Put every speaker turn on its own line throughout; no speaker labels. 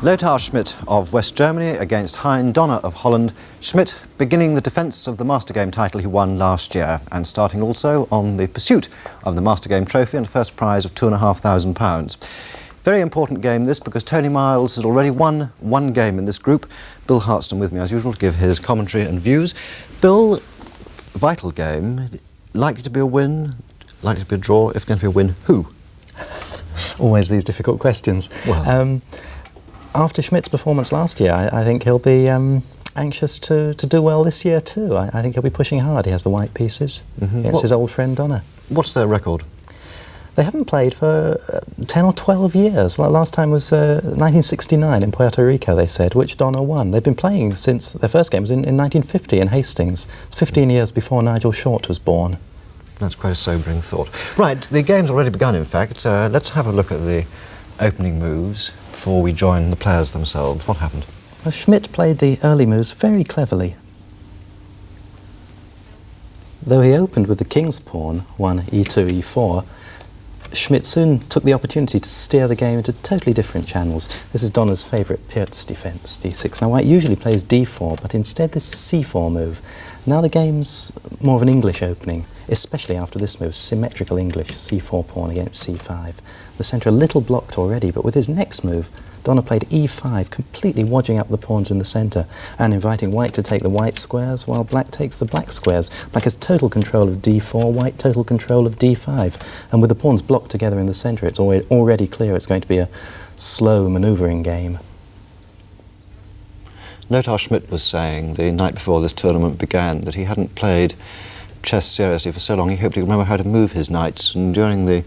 Lothar Schmid of West Germany against Hein Donner of Holland. Schmid beginning the defence of the Master Game title he won last year and starting also on the pursuit of the Master Game trophy and a first prize of £2,500. Very important game this because Tony Miles has already won one game in this group. Bill Hartston with me as usual to give his commentary and views. Bill, vital game, likely to be a win, likely to be a draw, if going to be a win, who?
Always these difficult questions.
Well.
After Schmidt's performance last year, I think he'll be anxious to do well this year too. I think he'll be pushing hard. He has the white pieces against his old friend Donner.
What's their record?
They haven't played for 10 or 12 years. Last time was 1969 in Puerto Rico, they said, which Donner won. They've been playing since their first game was in 1950 in Hastings. It's 15 years before Nigel Short was born.
That's quite a sobering thought. Right, the game's already begun, in fact. Let's have a look at the opening moves before we join the players themselves. What happened?
Well, Schmid played the early moves very cleverly. Though he opened with the king's pawn, 1, e2, e4, Schmid soon took the opportunity to steer the game into totally different channels. This is Donner's favourite Pirt's defence, d6. Now white usually plays d4, but instead this c4 move. Now the game's more of an English opening, especially after this move, symmetrical English, c4 pawn against c5. The centre a little blocked already, but with his next move, Donner played e5, completely wadging up the pawns in the centre and inviting white to take the white squares while black takes the black squares. Black has total control of d4, white total control of d5. And with the pawns blocked together in the centre, it's already clear it's going to be a slow manoeuvring game.
Lothar Schmid was saying the night before this tournament began that he hadn't played chess seriously for so long he hoped he could remember how to move his knights, and during the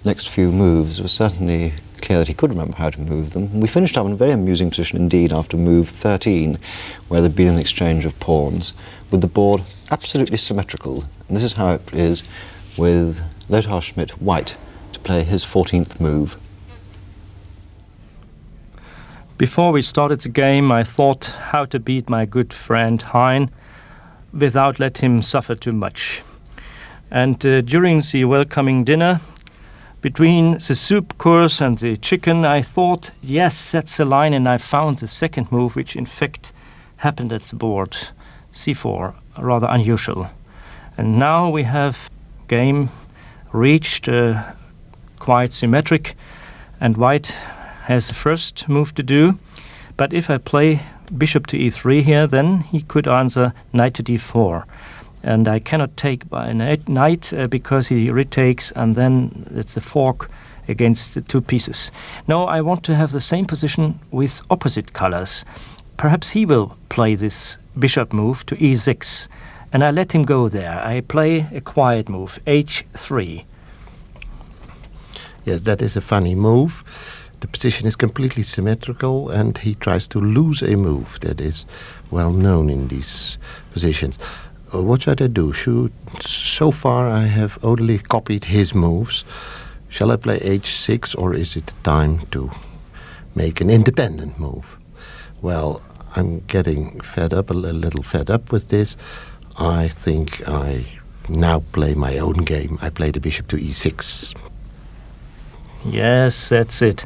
next few moves it was certainly clear that he could remember how to move them. And we finished up in a very amusing position indeed after move 13, where there'd been an exchange of pawns, with the board absolutely symmetrical. And this is how it is with Lothar Schmid white to play his 14th move.
Before we started the game, I thought how to beat my good friend Hein without let him suffer too much. And during the welcoming dinner, between the soup course and the chicken, I thought, yes, that's the line, and I found the second move, which in fact happened at the board, c4, rather unusual. And now we have game reached quite symmetric, and white has the first move to do. But if I play bishop to e3 here, then he could answer knight to d4. And I cannot take by a knight because he retakes, and then it's a fork against the two pieces. No, I want to have the same position with opposite colors. Perhaps he will play this bishop move to e6, and I let him go there. I play a quiet move, h3.
Yes, that is a funny move. The position is completely symmetrical, and he tries to lose a move that is well known in these positions. What should I do? So far I have only copied his moves. Shall I play h6, or is it time to make an independent move? Well, I'm getting fed up, a little fed up with this. I think I now play my own game. I play the bishop to e6.
Yes, that's it.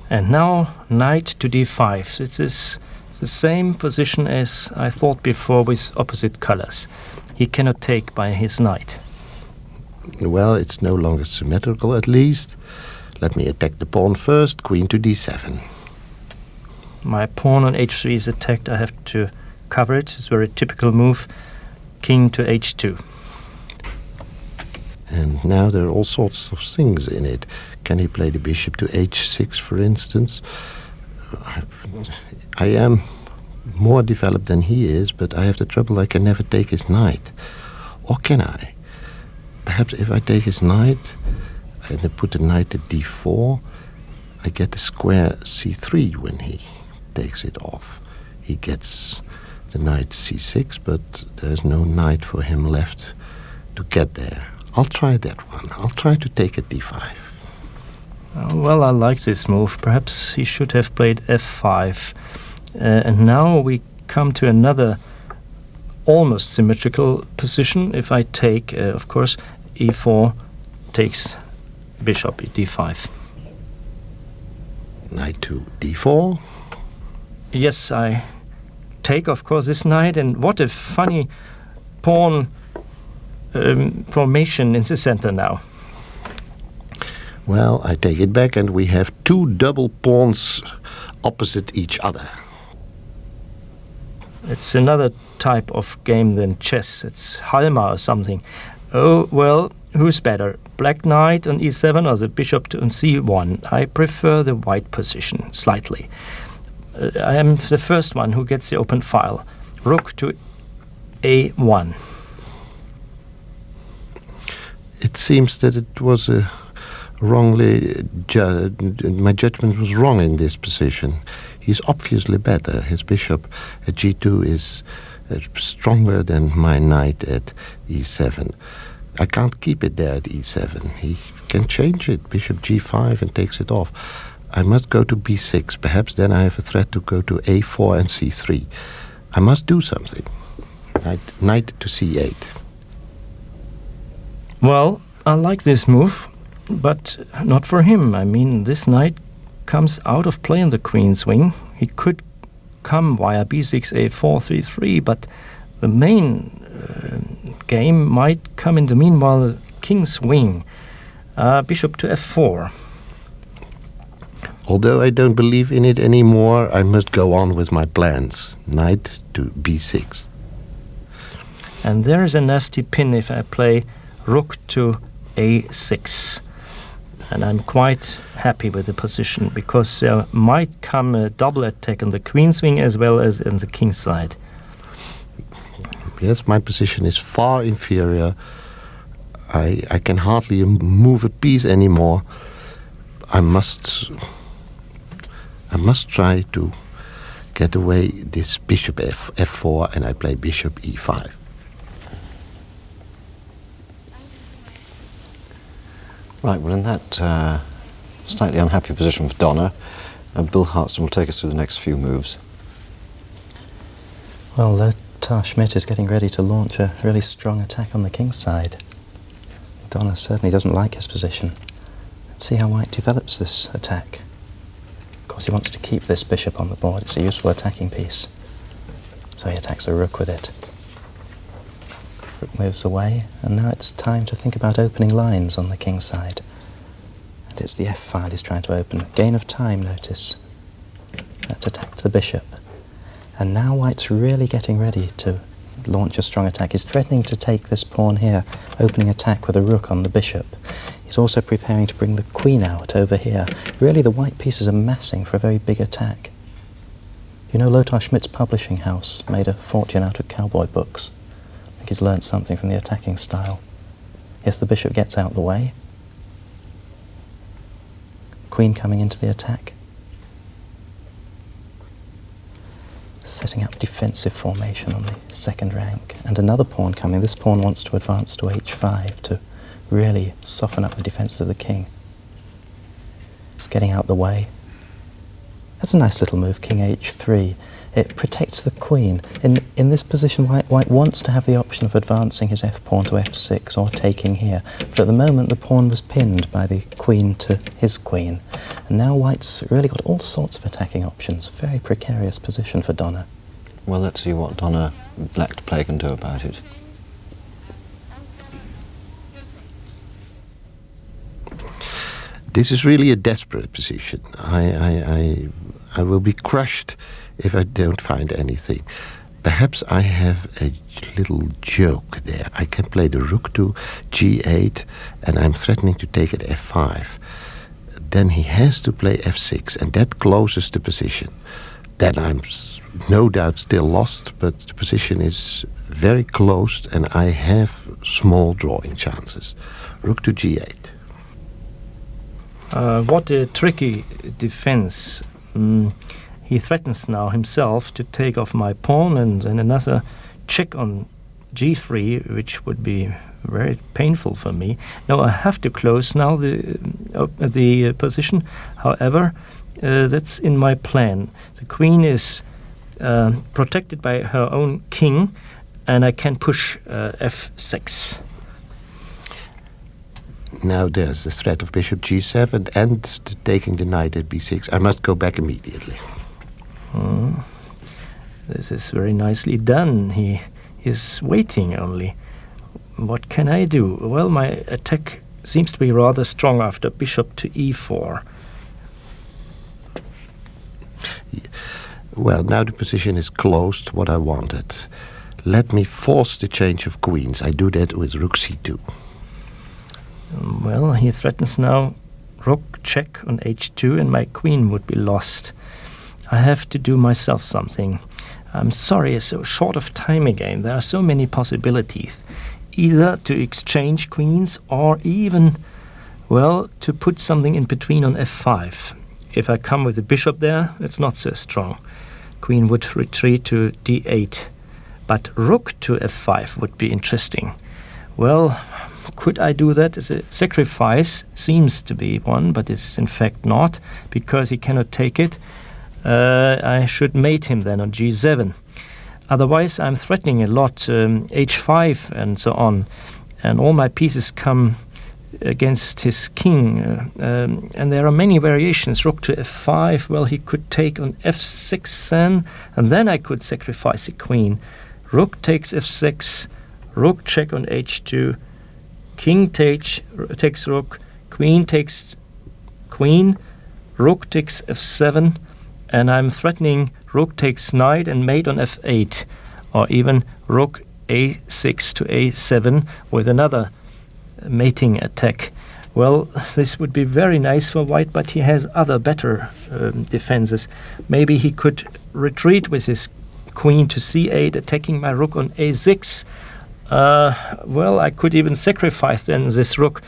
And now knight to d5. It is the same position as I thought before with opposite colors. He cannot take by his knight.
Well, it's no longer symmetrical at least. Let me attack the pawn first, queen to d7.
My pawn on h3 is attacked. I have to cover it. It's a very typical move. King to h2.
And now there are all sorts of things in it. Can he play the bishop to h6, for instance? I am more developed than he is, but I have the trouble I can never take his knight. Or can I? Perhaps if I take his knight and I put the knight at d4, I get the square c3 when he takes it off. He gets the knight c6, but there's no knight for him left to get there. I'll try that one. I'll try to take at d5.
Well, I like this move. Perhaps he should have played f5. And now we come to another almost symmetrical position. If I take, of course, e4 takes bishop d5.
Knight to d4.
Yes, I take, of course, this knight, and what a funny pawn formation in the center now.
Well, I take it back, and we have two double pawns opposite each other.
It's another type of game than chess. It's Halma or something. Oh, well, who's better? Black knight on e7 or the bishop on c1? I prefer the white position, slightly. I am the first one who gets the open file. Rook to a1.
It seems that it was wrongly my judgment was wrong in this position. He's obviously better. His bishop at g2 is stronger than my knight at e7. I can't keep it there at e7. He can change it, bishop g5, and takes it off. I must go to b6. Perhaps then I have a threat to go to a4 and c3. I must do something. Knight to c8.
Well, I like this move, but not for him. I mean, this knight comes out of play in the queen's wing. He could come via b6, a4, c3, but the main game might come in the meanwhile the king's wing. Bishop to f4.
Although I don't believe in it anymore, I must go on with my plans. Knight to b6.
And there is a nasty pin if I play rook to a6. And I'm quite happy with the position, because there might come a double attack on the queen's wing as well as on the king's side.
Yes, my position is far inferior. I can hardly move a piece anymore. I must try to get away this bishop f4, and I play bishop e5.
Right, well, in that slightly unhappy position for Donna, Bill Hartston will take us through the next few moves.
Well, Schmid is getting ready to launch a really strong attack on the king's side. Donna certainly doesn't like his position. Let's see how white develops this attack. Of course, he wants to keep this bishop on the board. It's a useful attacking piece. So he attacks a rook with it. Rook moves away, and now it's time to think about opening lines on the king's side. And it's the f file he's trying to open. Gain of time, notice. That attacked the bishop. And now white's really getting ready to launch a strong attack. He's threatening to take this pawn here, opening attack with a rook on the bishop. He's also preparing to bring the queen out over here. Really, the white pieces are massing for a very big attack. You know, Lothar Schmidt's publishing house made a fortune out of cowboy books. I think he's learned something from the attacking style. Yes, the bishop gets out the way. Queen coming into the attack. Setting up defensive formation on the second rank. And another pawn coming. This pawn wants to advance to h5 to really soften up the defense of the king. It's getting out the way. That's a nice little move, king h3. It protects the queen. In this position, white wants to have the option of advancing his f-pawn to f6 or taking here. But at the moment, the pawn was pinned by the queen to his queen. And now white's really got all sorts of attacking options. Very precarious position for Donna.
Well, let's see what Donna black to play can do about it.
This is really a desperate position. I will be crushed if I don't find anything. Perhaps I have a little joke there. I can play the rook to g8, and I'm threatening to take at f5. Then he has to play f6, and that closes the position. Then I'm no doubt still lost, but the position is very closed, and I have small drawing chances. Rook to g8.
What a tricky defense. He threatens now himself to take off my pawn, and then another check on g3, which would be very painful for me. Now I have to close now the position. However, that's in my plan. The queen is protected by her own king, and I can push f6.
Now there's the threat of bishop g7 and taking the knight at b6. I must go back immediately.
This is very nicely done. He is waiting only. What can I do? Well, my attack seems to be rather strong after bishop to e4.
Well, now the position is closed, what I wanted. Let me force the change of queens. I do that with rook c2.
Well, he threatens now rook check on h2 and my queen would be lost. I have to do myself something. I'm sorry, it's so short of time again. There are so many possibilities. Either to exchange queens or even, well, to put something in between on f5. If I come with the bishop there, it's not so strong. Queen would retreat to d8. But rook to f5 would be interesting. Well, could I do that as a sacrifice? Seems to be one, but it's in fact not, because he cannot take it. I should mate him then on g7. Otherwise, I'm threatening a lot, h5 and so on. And all my pieces come against his king. And there are many variations. Rook to f5, well, he could take on f6 then, and then I could sacrifice a queen. Rook takes f6, rook check on h2, king takes rook, queen takes queen, rook takes f7, and I'm threatening rook takes knight and mate on f8, or even rook a6 to a7 with another mating attack. Well, this would be very nice for white, but he has other better defenses. Maybe he could retreat with his queen to c8, attacking my rook on a6. Well, I could even sacrifice then this rook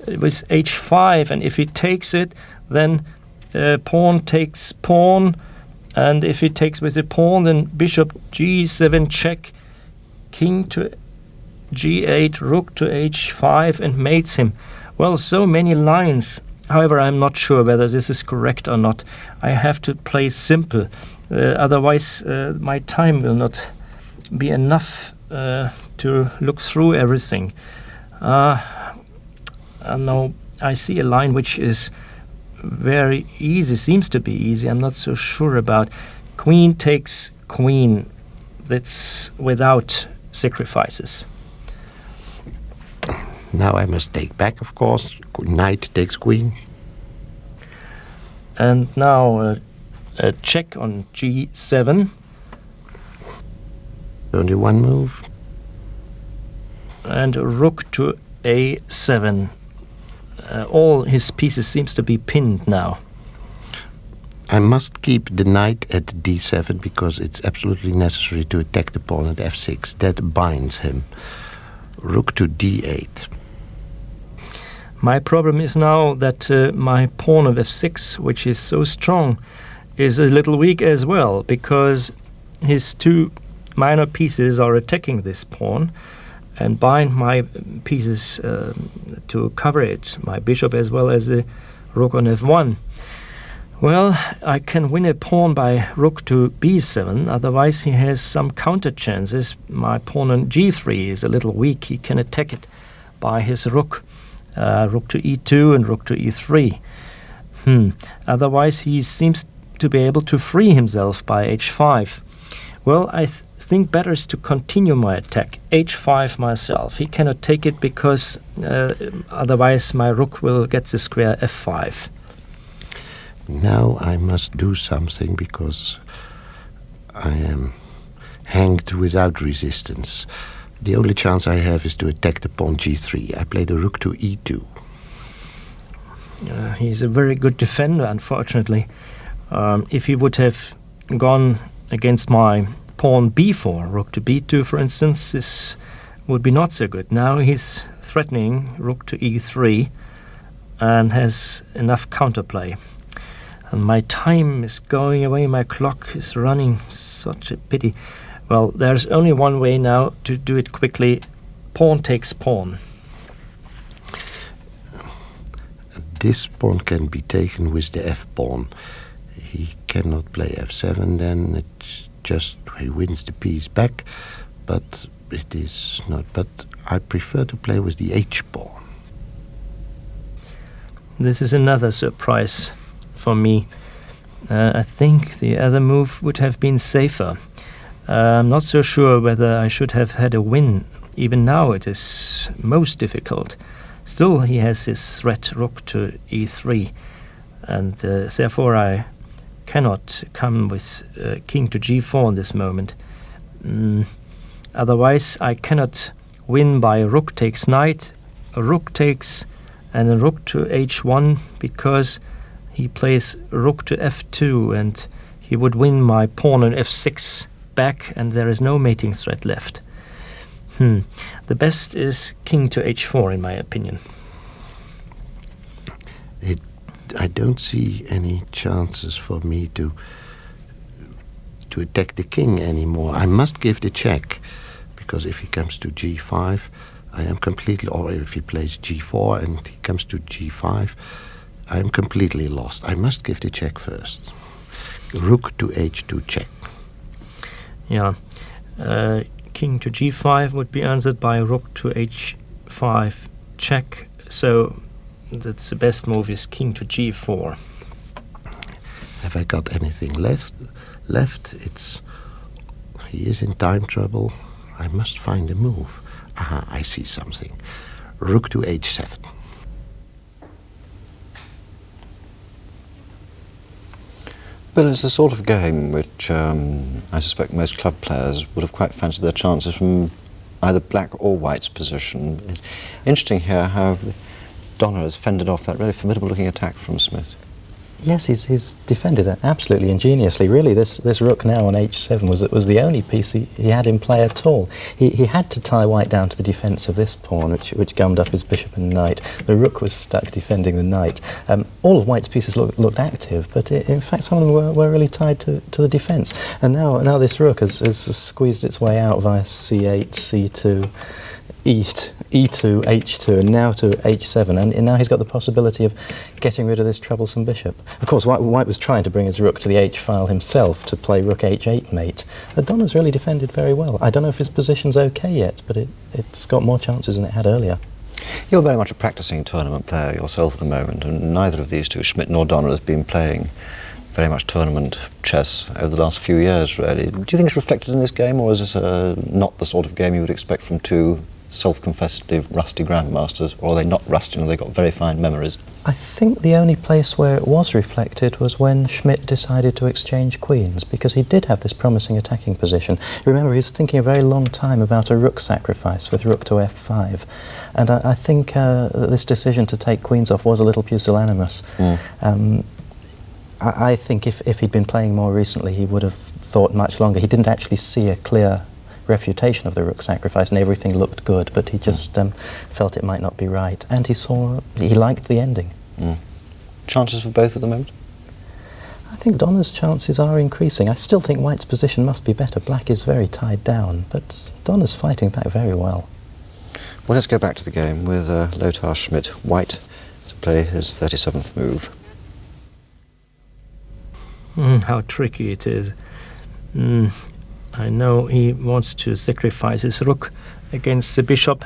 with h5, and if he takes it, then pawn takes pawn, and if he takes with the pawn, then bishop g7 check, king to g8, rook to h5, and mates him. Well, so many lines. However, I'm not sure whether this is correct or not. I have to play simple. Otherwise, my time will not be enough to look through everything. No, I see a line which is very easy, seems to be easy. I'm not so sure about. Queen takes queen. That's without sacrifices.
Now I must take back, of course. Knight takes queen.
And now a check on g7.
Only one move.
And rook to a7. All his pieces seems to be pinned now.
I must keep the knight at d7 because it's absolutely necessary to attack the pawn at f6. That binds him. Rook to d8.
My problem is now that my pawn of f6, which is so strong, is a little weak as well, because his two minor pieces are attacking this pawn and bind my pieces to cover it, my bishop as well as the rook on f1. Well, I can win a pawn by rook to b7, otherwise he has some counter chances. My pawn on g3 is a little weak. He can attack it by his rook, rook to e2 and rook to e3. Otherwise he seems to be able to free himself by h5. Well, I think better is to continue my attack. h5 myself. He cannot take it because otherwise my rook will get the square f5.
Now I must do something because I am hanged without resistance. The only chance I have is to attack the pawn g3. I play the rook to e2.
He's a very good defender, unfortunately. If he would have gone against my pawn b4, rook to b2, for instance, this would be not so good. Now he's threatening rook to e3 and has enough counterplay. And my time is going away, my clock is running, such a pity. Well, there's only one way now to do it quickly. Pawn takes pawn.
This pawn can be taken with the f-pawn. He cannot play f7, then it's just he wins the piece back, but it is not. But I prefer to play with the h-pawn.
This is another surprise for me. I think the other move would have been safer. I'm not so sure whether I should have had a win. Even now it is most difficult. Still, he has his threat rook to e3, and therefore I cannot come with king to g4 in this moment. Otherwise, I cannot win by rook takes knight, a rook takes, and a rook to h1, because he plays rook to f2, and he would win my pawn on f6 back, and there is no mating threat left. The best is king to h4, in my opinion.
I don't see any chances for me to attack the king anymore. I must give the check, because if he comes to g5, I am completely, or if he plays g4 and he comes to g5, I am completely lost. I must give the check first. Rook to h2 check.
Yeah. King to g5 would be answered by rook to h5 check. So that's the best move, is king to g4.
Have I got anything left? He is in time trouble. I must find a move. Aha, I see something. Rook to h7.
Bill, it's the sort of game which I suspect most club players would have quite fancied their chances from either black or white's position. Interesting here how Donner has fended off that really formidable looking attack from Schmid.
Yes, he's defended it absolutely ingeniously. Really, this rook now on h7 was the only piece he had in play at all. He had to tie white down to the defence of this pawn, which gummed up his bishop and knight. The rook was stuck defending the knight. All of white's pieces looked active, but in fact some of them were really tied to the defence. And now this rook has squeezed its way out via c8, c2, e2, h2, and now to h7, and now he's got the possibility of getting rid of this troublesome bishop. Of course, white was trying to bring his rook to the h-file himself to play rook h8 mate, but Donner's really defended very well. I don't know if his position's okay yet, but it's got more chances than it had earlier.
You're very much a practising tournament player yourself at the moment, and neither of these two, Schmid nor Donner, has been playing very much tournament chess over the last few years, really. Do you think it's reflected in this game, or is this not the sort of game you would expect from two self-confessedly rusty grandmasters, or are they not rusty and they've got very fine memories?
I think the only place where it was reflected was when Schmid decided to exchange queens, because he did have this promising attacking position. Remember, he was thinking a very long time about a rook sacrifice with rook to f5, and I think that this decision to take queens off was a little pusillanimous. I think if he'd been playing more recently, he would have thought much longer. He didn't actually see a clear refutation of the rook sacrifice, and everything looked good, but he just felt it might not be right, and he liked the ending.
Chances for both at the moment?
I think Donner's chances are increasing. I still think white's position must be better. Black is very tied down, but Donner's fighting back very well.
Well, let's go back to the game with Lothar Schmid, white, to play his 37th move.
How tricky it is. I know he wants to sacrifice his rook against the bishop,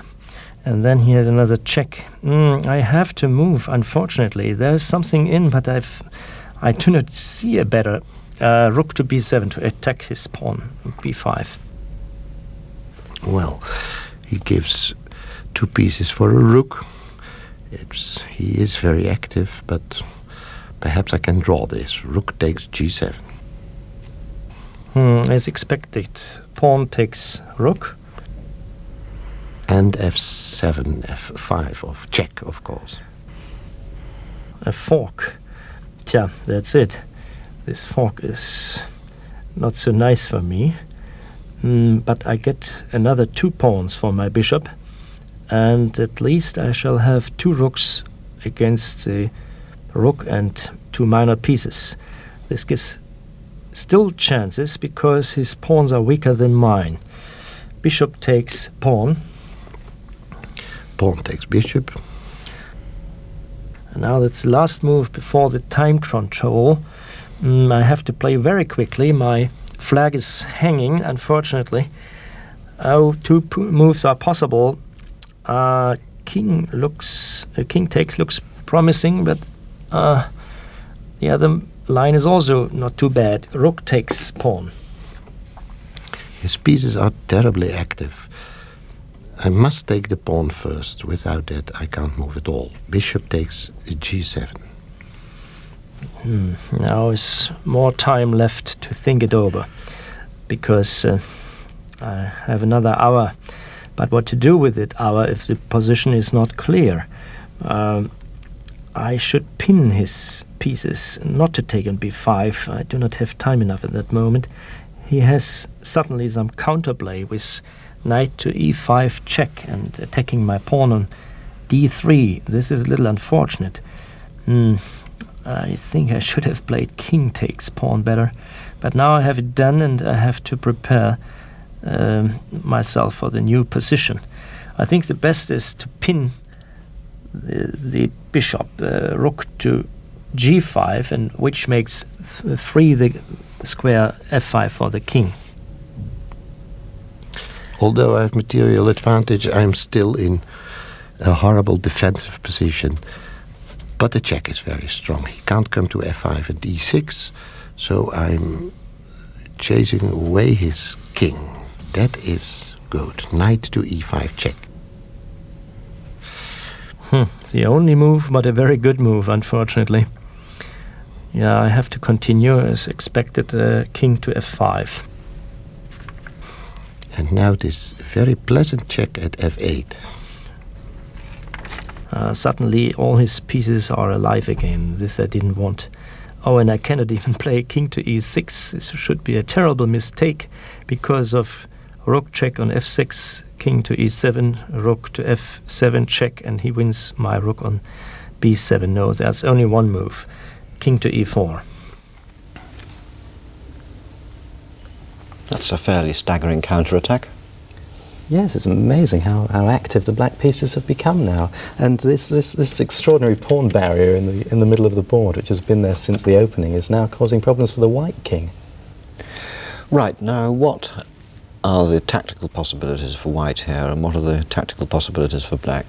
and then he has another check. I have to move, unfortunately. There's something in, but I do not see a better. Rook to b7 to attack his pawn, b5.
Well, he gives two pieces for a rook. He is very active, but perhaps I can draw this. Rook takes g7.
As expected, pawn takes rook.
And f7, f5 of check, of course.
A fork. Tja, that's it. This fork is not so nice for me. But I get another 2 pawns for my bishop, and at least I shall have 2 rooks against the rook and 2 minor pieces. This gives still chances because his pawns are weaker than mine. Bishop takes pawn.
Pawn takes bishop.
And now that's the last move before the time control. I have to play very quickly. My flag is hanging, unfortunately. 2 moves are possible. King takes looks promising, but the other line is also not too bad. Rook takes pawn.
His pieces are terribly active. I must take the pawn first. Without that, I can't move at all. Bishop takes g7.
Now is more time left to think it over, because I have another hour. But what to do with that hour if the position is not clear? I should pin his pieces, not to take on b5. I do not have time enough at that moment. He has suddenly some counterplay with knight to e5 check and attacking my pawn on d3. This is a little unfortunate. I think I should have played king takes pawn better, but now I have it done and I have to prepare myself for the new position. I think the best is to pin the bishop, rook to g5, and which makes free the square f5 for the king.
Although I have material advantage, I'm still in a horrible defensive position. But the check is very strong. He can't come to f5 and e6, so I'm chasing away his king. That is good. Knight to e5 check.
The only move, but a very good move, unfortunately. Yeah, I have to continue as expected, king to f5.
And now this very pleasant check at f8.
Suddenly all his pieces are alive again. This I didn't want. Oh, and I cannot even play king to e6. This should be a terrible mistake because of rook check on f6, king to e7, rook to f7 check, and he wins my rook on b7. No, there's only one move. King to e4.
That's a fairly staggering counterattack.
Yes, it's amazing how active the black pieces have become now. And this extraordinary pawn barrier in the middle of the board, which has been there since the opening, is now causing problems for the white king.
Right, now what are the tactical possibilities for white here, and what are the tactical possibilities for black?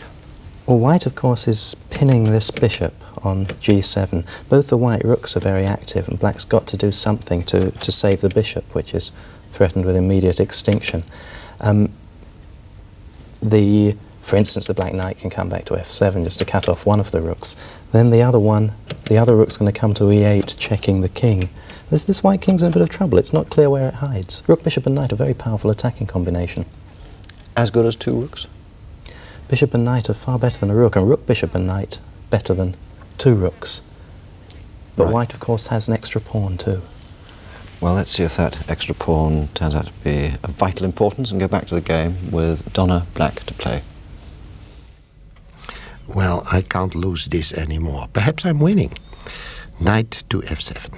Well, white, of course, is pinning this bishop on g7. Both the white rooks are very active, and black's got to do something to save the bishop, which is threatened with immediate extinction. For instance, the black knight can come back to f7 just to cut off one of the rooks. Then the other rook's going to come to e8, checking the king. This white king's in a bit of trouble. It's not clear where it hides. Rook, bishop and knight, a very powerful attacking combination.
As good as two rooks?
Bishop and knight are far better than a rook, and rook, bishop and knight better than two rooks. But
Right.
white, of course, has an extra pawn too.
Well, let's see if that extra pawn turns out to be of vital importance, and go back to the game with Donna black to play.
Well, I can't lose this anymore. Perhaps I'm winning. Knight to f7.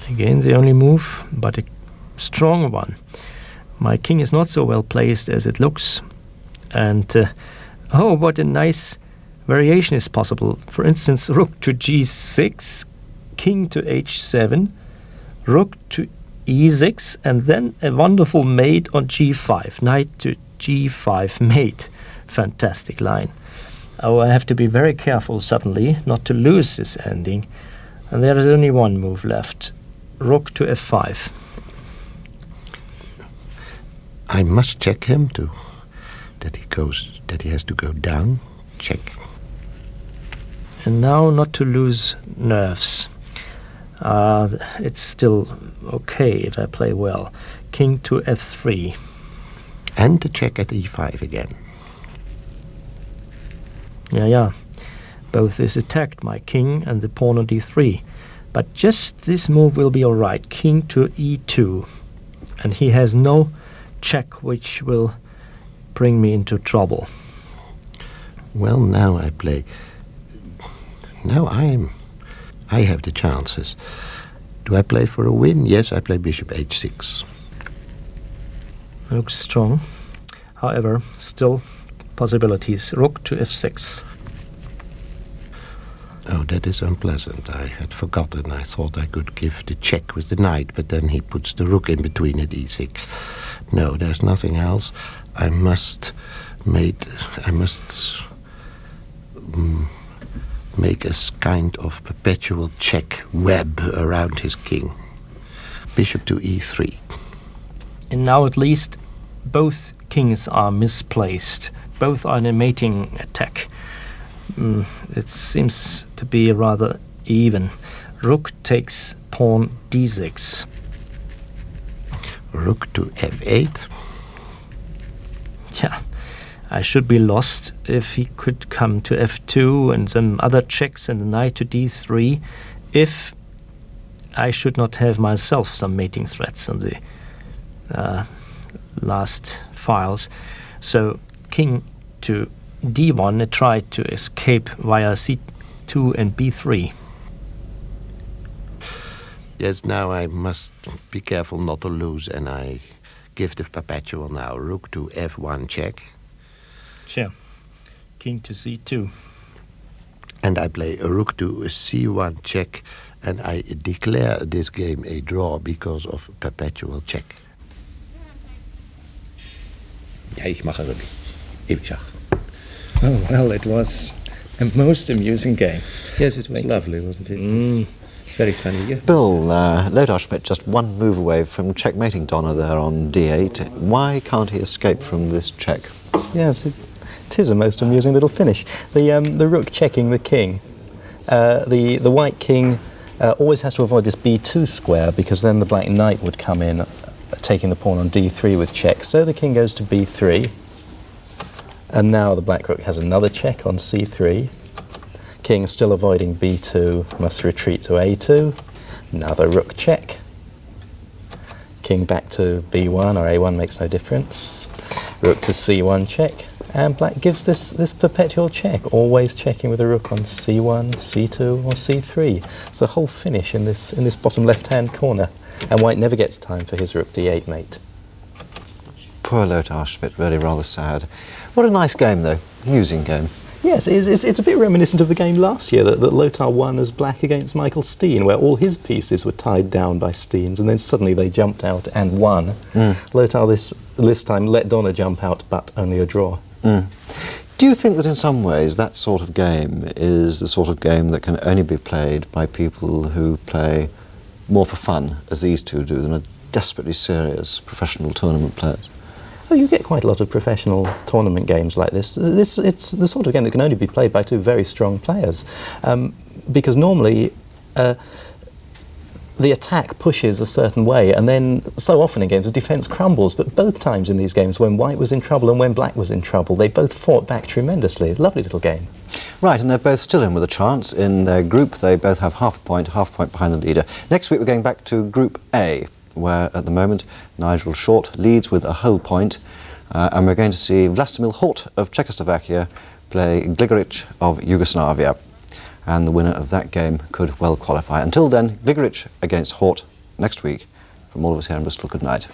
Again, the only move, but a strong one. My king is not so well placed as it looks. And, oh, what a nice variation is possible. For instance, rook to g6, king to h7, rook to e6, and then a wonderful mate on g5. Knight to g5 mate. Fantastic line. Oh, I have to be very careful suddenly not to lose this ending. And there is only one move left. Rook to f5.
I must check him too. That he has to go down. Check.
And now not to lose nerves. It's still okay if I play well. King to f3.
And the check at e5 again.
Yeah. Both is attacked, my king and the pawn on d3. But just this move will be all right. King to e2. And he has no check which will bring me into trouble.
Well, now I play. Now I have the chances. Do I play for a win? Yes, I play bishop h6.
Looks strong. However, still possibilities. Rook to f6.
Oh, that is unpleasant. I had forgotten. I thought I could give the check with the knight, but then he puts the rook in between at e6. No, there's nothing else. I must make a kind of perpetual check web around his king. Bishop to e3.
And now at least both kings are misplaced. Both are in a mating attack. It seems to be rather even. Rook takes pawn d6.
Rook to f8.
Yeah, I should be lost if he could come to f2 and some other checks and the knight to d3, if I should not have myself some mating threats on the last files. So king to d1, it tried to escape via c2 and b3.
Yes, now I must be careful not to lose, and I give the perpetual now. Rook to f1 check.
Sure. King to c2.
And I play a rook to c1 check, and I declare this game a draw because of perpetual check.
Ja, ich mache Rück. Ewig Schach. Oh, well, it was a most amusing game.
Yes, it was lovely, wasn't it? Very funny, yeah.
Bill, Lothar Schmid just one move away from checkmating Donna there on d8. Why can't he escape from this check?
Yes, it is a most amusing little finish. The rook checking the king. The white king always has to avoid this b2 square, because then the black knight would come in, taking the pawn on d3 with check. So the king goes to b3, and now the black rook has another check on c3. King still avoiding b2, must retreat to a2. Another rook check. King back to b1 or a1 makes no difference. Rook to c1 check. And black gives this perpetual check, always checking with a rook on c1, c2 or c3. It's a whole finish in this bottom left-hand corner. And white never gets time for his rook d8 mate.
Poor Lothar Schmid, really rather sad. What a nice game, though. Amusing game.
Yes, it's a bit reminiscent of the game last year that Lothar won as black against Michael Steen, where all his pieces were tied down by Steen's, and then suddenly they jumped out and won. Lothar this time let Donna jump out, but only a draw.
Do you think that in some ways that sort of game is the sort of game that can only be played by people who play more for fun, as these two do, than are desperately serious professional tournament players?
Well, you get quite a lot of professional tournament games like this. It's the sort of game that can only be played by two very strong players, because normally the attack pushes a certain way, and then so often in games the defence crumbles. But both times in these games, when white was in trouble and when black was in trouble, they both fought back tremendously. Lovely little game.
Right, and they're both still in with a chance. In their group, they both have half a point behind the leader. Next week, we're going back to Group A, where at the moment Nigel Short leads with a whole point, and we're going to see Vlastimil Hort of Czechoslovakia play Gligoric of Yugoslavia, and the winner of that game could well qualify. Until then, Gligoric against Hort next week. From all of us here in Bristol, good night.